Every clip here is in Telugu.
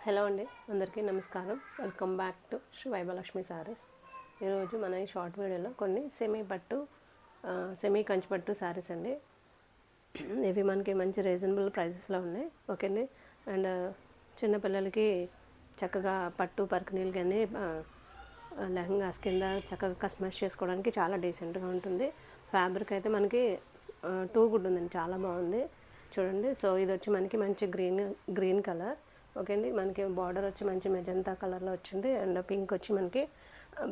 హలో అండి, అందరికీ నమస్కారం. Welcome back to Sri Vaibhalakshmi Sarees. ఈరోజు మన ఈ షార్ట్ వీడియోలో కొన్ని సెమీ కంచి పట్టు సారీస్ అండి. ఇవి మనకి మంచి రీజనబుల్ ప్రైసెస్లో ఉన్నాయి. ఓకే అండి. అండ్ చిన్నపిల్లలకి చక్కగా పట్టు పర్కనీలు కానీ లెహంగాస్ కింద చక్కగా కస్టమైజ్ చేసుకోవడానికి చాలా డీసెంట్గా ఉంటుంది. ఫ్యాబ్రిక్ అయితే మనకి టూ గుడ్ ఉందండి, చాలా బాగుంది చూడండి. సో ఇది వచ్చి మనకి మంచి గ్రీన్ కలర్. ఓకే అండి. మనకి బార్డర్ వచ్చి మంచి మెజంతా కలర్లో వచ్చింది. అండ్ పింక్ వచ్చి మనకి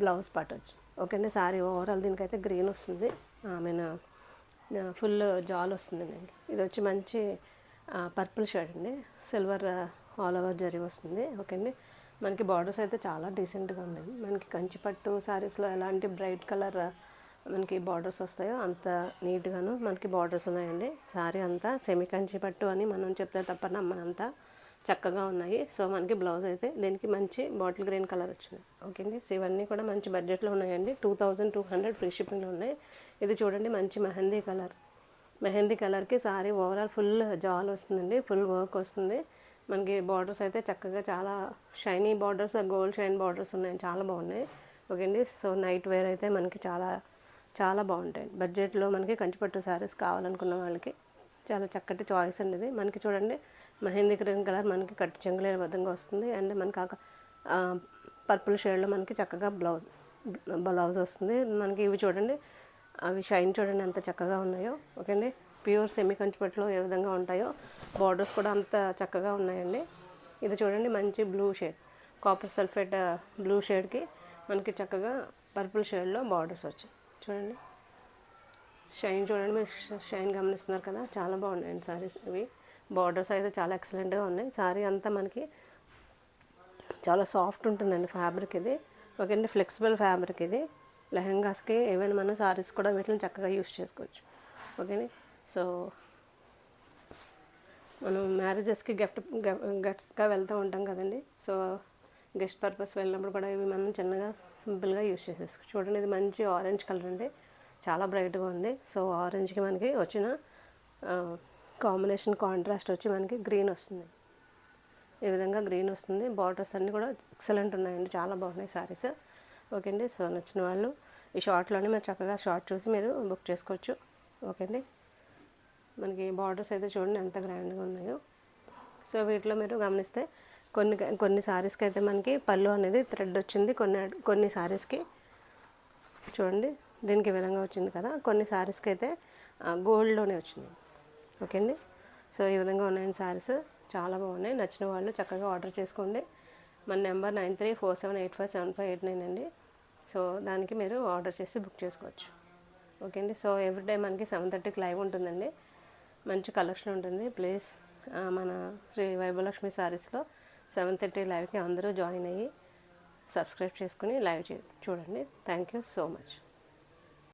బ్లౌజ్ పార్ట్ వచ్చి ఓకే అండి. సారీ ఓవరాల్ దీనికైతే గ్రీన్ వస్తుంది, ఐ మీన్ ఫుల్ జాల్ వస్తుందండి. ఇది వచ్చి మంచి పర్పుల్ షేడ్ అండి, సిల్వర్ ఆల్ ఓవర్ జరీ వస్తుంది. ఓకే అండి. మనకి బార్డర్స్ అయితే చాలా డీసెంట్గా ఉన్నాయి. మనకి కంచి పట్టు సారీస్లో ఎలాంటి బ్రైట్ కలర్ మనకి బార్డర్స్ వస్తాయో అంత నీట్గాను మనకి బార్డర్స్ ఉన్నాయండి. సారీ అంతా సెమీ కంచి పట్టు అని మనం చెప్తే తప్ప నమ్మనంతా చక్కగా ఉన్నాయి. సో మనకి బ్లౌజ్ అయితే దీనికి మంచి బాటిల్ గ్రీన్ కలర్ వచ్చింది. ఓకే అండి. సో ఇవన్నీ కూడా మంచి బడ్జెట్లో ఉన్నాయండి. 2200 ఫ్రీ షిప్పింగ్లో ఉన్నాయి. ఇది చూడండి మంచి మెహందీ కలర్కి సారీ ఓవరాల్ ఫుల్ జాల్ వస్తుందండి, ఫుల్ వర్క్ వస్తుంది. మనకి బార్డర్స్ అయితే చక్కగా చాలా shiny borders, gold shine borders ఉన్నాయి, చాలా బాగున్నాయి. ఓకే అండి. సో నైట్ వేర్ అయితే మనకి చాలా చాలా బాగుంటాయి. బడ్జెట్లో మనకి కంచిపట్టు శారీస్ కావాలనుకున్న వాళ్ళకి చాలా చక్కటి చాయిస్ అండి ఇది. మనకి చూడండి మెహందీ గ్రీన్ కలర్ మనకి కట్టు చెంగులేని విధంగా వస్తుంది. అండ్ మనకి పర్పుల్ షేడ్లో మనకి చక్కగా బ్లౌజ్ వస్తుంది. మనకి ఇవి చూడండి, అవి షైన్ చూడండి ఎంత చక్కగా ఉన్నాయో. ఓకే అండి. ప్యూర్ సెమీ కంచిపట్టులో ఏ విధంగా ఉంటాయో బార్డర్స్ కూడా అంత చక్కగా ఉన్నాయండి. ఇది చూడండి మంచి blue shade, copper sulphate blue షేడ్కి మనకి చక్కగా పర్పుల్ షేడ్లో బార్డర్స్ వచ్చాయి చూడండి. షైన్ చూడండి, మీరు షైన్ గమనిస్తున్నారు కదా, చాలా బాగున్నాయండి సారీస్ ఇవి. బార్డర్స్ అయితే చాలా ఎక్సలెంట్గా ఉన్నాయి. సారీ అంతా మనకి చాలా సాఫ్ట్ ఉంటుందండి ఫ్యాబ్రిక్ ఇది. ఓకే అండి. ఫ్లెక్సిబుల్ ఫ్యాబ్రిక్ ఇది. లెహంగాస్కి ఈవెన్ మనం సారీస్ కూడా వీటిని చక్కగా యూస్ చేసుకోవచ్చు. ఓకేని. సో మనం మ్యారేజెస్కి గెస్ట్గా వెళ్తూ ఉంటాం కదండి. సో గెస్ట్ పర్పస్ వెళ్ళినప్పుడు కూడా ఇవి మనం చిన్నగా సింపుల్గా యూస్ చేసేసుకోవచ్చు. చూడండి ఇది మంచి ఆరెంజ్ కలర్ అండి, చాలా బ్రైట్గా ఉంది. సో ఆరెంజ్కి మనకి వచ్చిన కాంబినేషన్ కాంట్రాస్ట్ వచ్చి మనకి గ్రీన్ వస్తుంది. ఈ విధంగా గ్రీన్ వస్తుంది. బార్డర్స్ అన్నీ కూడా ఎక్సలెంట్ ఉన్నాయండి, చాలా బాగున్నాయి సారీస్. ఓకే అండి. సో నచ్చిన వాళ్ళు ఈ షార్ట్లోనే మీరు చక్కగా షార్ట్ చూసి మీరు బుక్ చేసుకోవచ్చు. ఓకే అండి. మనకి బార్డర్స్ అయితే చూడండి ఎంత గ్రాండ్గా ఉన్నాయో. సో వీటిలో మీరు గమనిస్తే కొన్ని సారీస్కి అయితే మనకి పళ్ళు అనేది థ్రెడ్ వచ్చింది, కొన్ని సారీస్కి చూడండి దీనికి ఈ విధంగా వచ్చింది కదా, కొన్ని సారీస్కి అయితే గోల్డ్లోనే వచ్చింది. ఓకే అండి. సో ఈ విధంగా ఉన్నాయండి సారీస్, చాలా బాగున్నాయి. నచ్చిన వాళ్ళు చక్కగా ఆర్డర్ చేసుకోండి. మన నెంబర్ 9347857589 అండి. సో దానికి మీరు ఆర్డర్ చేసి బుక్ చేసుకోవచ్చు. ఓకే అండి. సో ఎవ్రీడే మనకి 7:30కి లైవ్ ఉంటుందండి, మంచి కలెక్షన్ ఉంటుంది. ప్లీజ్ మన శ్రీ వైభలక్ష్మి సారీస్లో 7:30 లైవ్కి అందరూ జాయిన్ అయ్యి సబ్స్క్రైబ్ చేసుకుని లైవ్ చూడండి. Thank you so much.